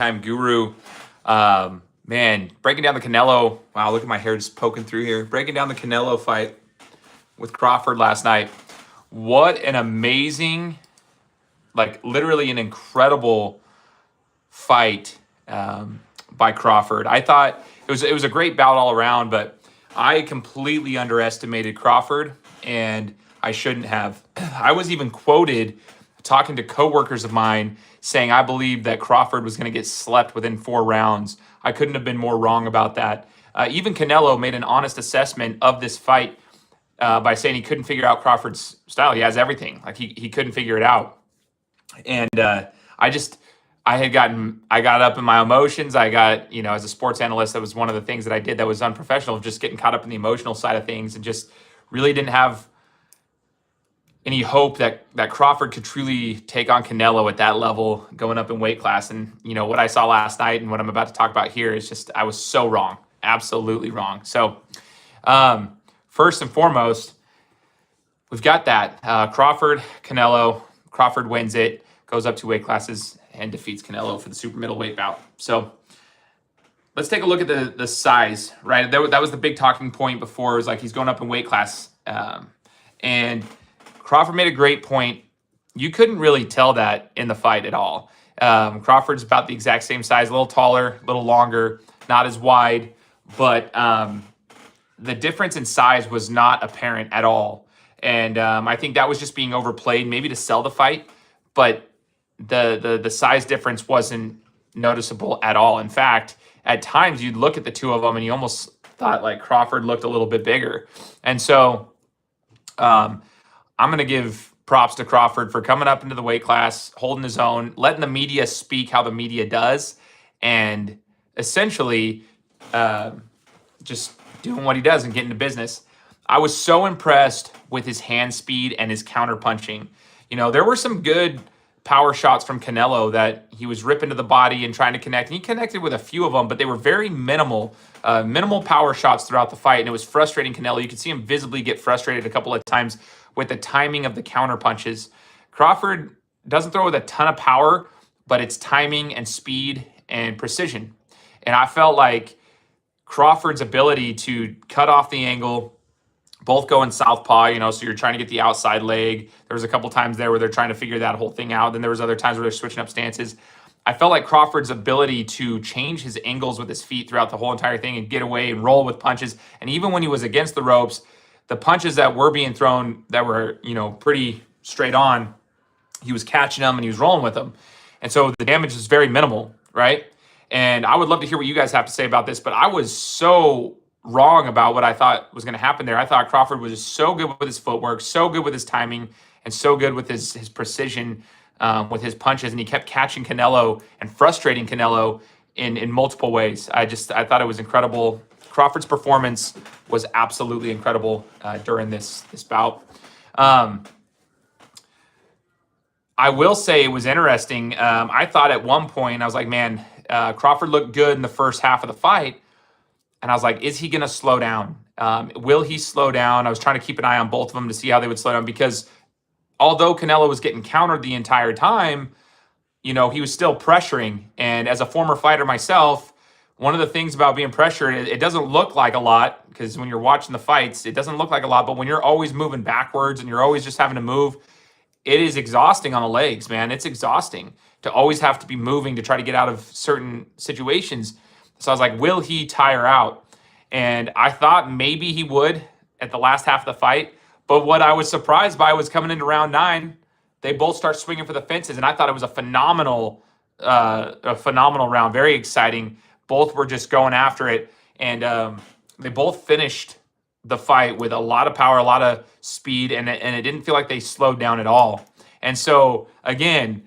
Time guru. Man, breaking down the Canelo. Wow, look at my hair just poking through here. Breaking down the Canelo fight with Crawford last night. What an amazing, like literally an incredible fight by Crawford. I thought it was a great bout all around, but I completely underestimated Crawford, and I shouldn't have. I was even quoted talking to coworkers of mine saying I believed that Crawford was going to get slept within 4 rounds. I couldn't have been more wrong about that. Even Canelo made an honest assessment of this fight by saying he couldn't figure out Crawford's style. He has everything. Like he couldn't figure it out. And I got up in my emotions. I got, as a sports analyst, that was one of the things that I did that was unprofessional, just getting caught up in the emotional side of things and just really didn't have any hope that Crawford could truly take on Canelo at that level going up in weight class. And, what I saw last night and what I'm about to talk about here is just, I was so wrong, absolutely wrong. So first and foremost, we've got that Crawford, Canelo. Crawford wins it, goes up 2 weight classes and defeats Canelo for the super middleweight bout. So let's take a look at the size, right? That was the big talking point before. It was like he's going up in weight class. And Crawford made a great point. You couldn't really tell that in the fight at all. Crawford's about the exact same size, a little taller, a little longer, not as wide, but the difference in size was not apparent at all. And I think that was just being overplayed, maybe to sell the fight, but the size difference wasn't noticeable at all. In fact, at times you'd look at the two of them and you almost thought like Crawford looked a little bit bigger. And so I'm going to give props to Crawford for coming up into the weight class, holding his own, letting the media speak how the media does, and essentially just doing what he does and getting to business. I was so impressed with his hand speed and his counter punching. There were some good power shots from Canelo that he was ripping to the body and trying to connect. And he connected with a few of them, but they were very minimal power shots throughout the fight. And it was frustrating Canelo. You could see him visibly get frustrated a couple of times with the timing of the counter punches. Crawford doesn't throw with a ton of power, but it's timing and speed and precision. And I felt like Crawford's ability to cut off the angle, both going southpaw, so you're trying to get the outside leg. There was a couple times there where they're trying to figure that whole thing out. Then there was other times where they're switching up stances. I felt like Crawford's ability to change his angles with his feet throughout the whole entire thing and get away and roll with punches. And even when he was against the ropes, the punches that were being thrown that were, pretty straight on, he was catching them and he was rolling with them. And so the damage was very minimal, right? And I would love to hear what you guys have to say about this, but I was so wrong about what I thought was going to happen there. I thought Crawford was so good with his footwork, so good with his timing, and so good with his precision with his punches. And he kept catching Canelo and frustrating Canelo in multiple ways. I thought it was incredible. Crawford's performance was absolutely incredible during this bout. I will say it was interesting. I thought at one point, I was like, man, Crawford looked good in the first half of the fight. And I was like, is he going to slow down? Will he slow down? I was trying to keep an eye on both of them to see how they would slow down, because although Canelo was getting countered the entire time, he was still pressuring. And as a former fighter myself, one of the things about being pressured, it doesn't look like a lot, because when you're watching the fights, it doesn't look like a lot. But when you're always moving backwards and you're always just having to move, it is exhausting on the legs, man. It's exhausting to always have to be moving to try to get out of certain situations. So I was like, will he tire out? And I thought maybe he would at the last half of the fight. But what I was surprised by was coming into round 9, they both start swinging for the fences. And I thought it was a phenomenal round, very exciting. Both were just going after it. And they both finished the fight with a lot of power, a lot of speed, and it didn't feel like they slowed down at all. And so, again,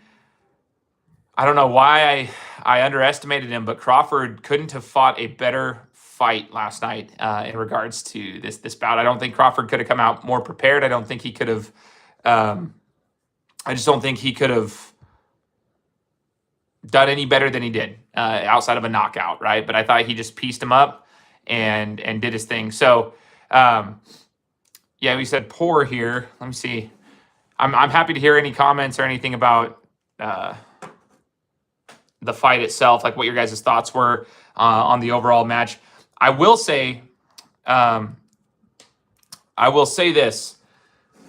I don't know why I underestimated him, but Crawford couldn't have fought a better fight last night in regards to this bout. I don't think Crawford could have come out more prepared. I don't think he could have. I just don't think he could have done any better than he did outside of a knockout, right? But I thought he just pieced him up and did his thing. So, yeah, we said poor here. Let me see. I'm happy to hear any comments or anything about the fight itself, like what your guys' thoughts were on the overall match. I will say this.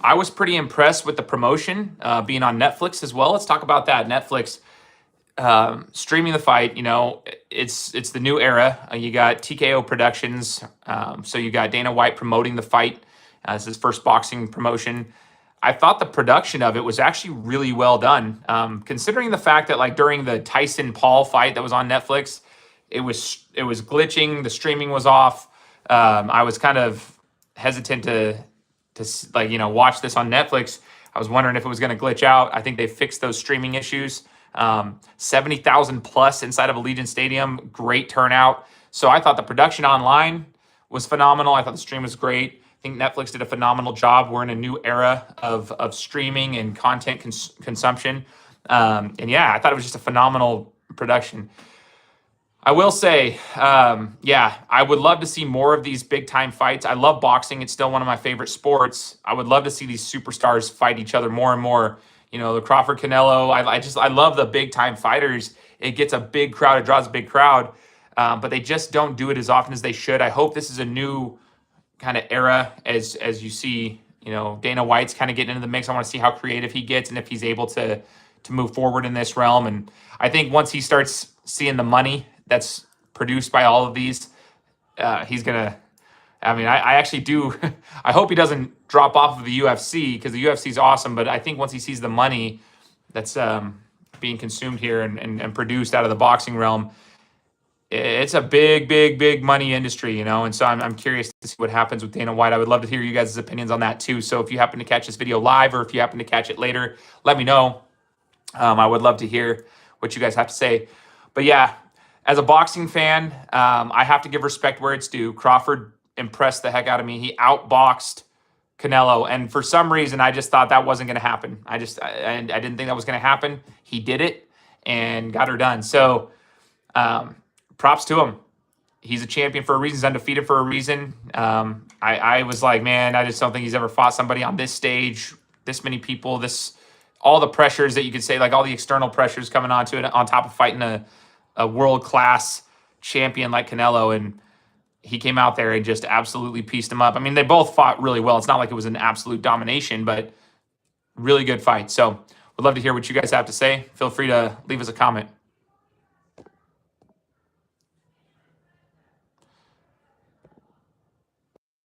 I was pretty impressed with the promotion being on Netflix as well. Let's talk about that. Netflix streaming the fight. You know, it's the new era. You got TKO Productions. So you got Dana White promoting the fight as his first boxing promotion. I thought the production of it was actually really well done, considering the fact that like during the Tyson Paul fight that was on Netflix, it was glitching. The streaming was off. I was kind of hesitant to like, you know, watch this on Netflix. I was wondering if it was going to glitch out. I think they fixed those streaming issues. 70,000 plus inside of Allegiant Stadium. Great turnout. So I thought the production online was phenomenal. I thought the stream was great. I think Netflix did a phenomenal job. We're in a new era of streaming and content consumption. And yeah, I thought it was just a phenomenal production. I will say, yeah, I would love to see more of these big time fights. I love boxing. It's still one of my favorite sports. I would love to see these superstars fight each other more and more. You know, the Crawford, Canelo. I love the big time fighters. It gets a big crowd. It draws a big crowd. But they just don't do it as often as they should. I hope this is a new kind of era as you see, you know, Dana White's kind of getting into the mix. I want to see how creative he gets and if he's able to move forward in this realm. And I think once he starts seeing the money that's produced by all of these, he's gonna. I mean, I actually do. I hope he doesn't drop off of the UFC, because the UFC is awesome. But I think once he sees the money that's being consumed here and produced out of the boxing realm, it's a big money industry, you know. And so I'm curious to see what happens with Dana White. I would love to hear you guys' opinions on that too. So if you happen to catch this video live, or if you happen to catch it later, let me know. I would love to hear what you guys have to say. But yeah, as a boxing fan, I have to give respect where it's due. Crawford impressed the heck out of me. He outboxed Canelo, and for some reason, I just thought that wasn't going to happen. I didn't think that was going to happen. He did it and got her done. So props to him. He's a champion for a reason. He's undefeated for a reason. I was like, man, I just don't think he's ever fought somebody on this stage, this many people, all the pressures that you could say, like all the external pressures coming onto it, on top of fighting a world-class champion like Canelo. And he came out there and just absolutely pieced him up. I mean, they both fought really well. It's not like it was an absolute domination, but really good fight. So would love to hear what you guys have to say. Feel free to leave us a comment.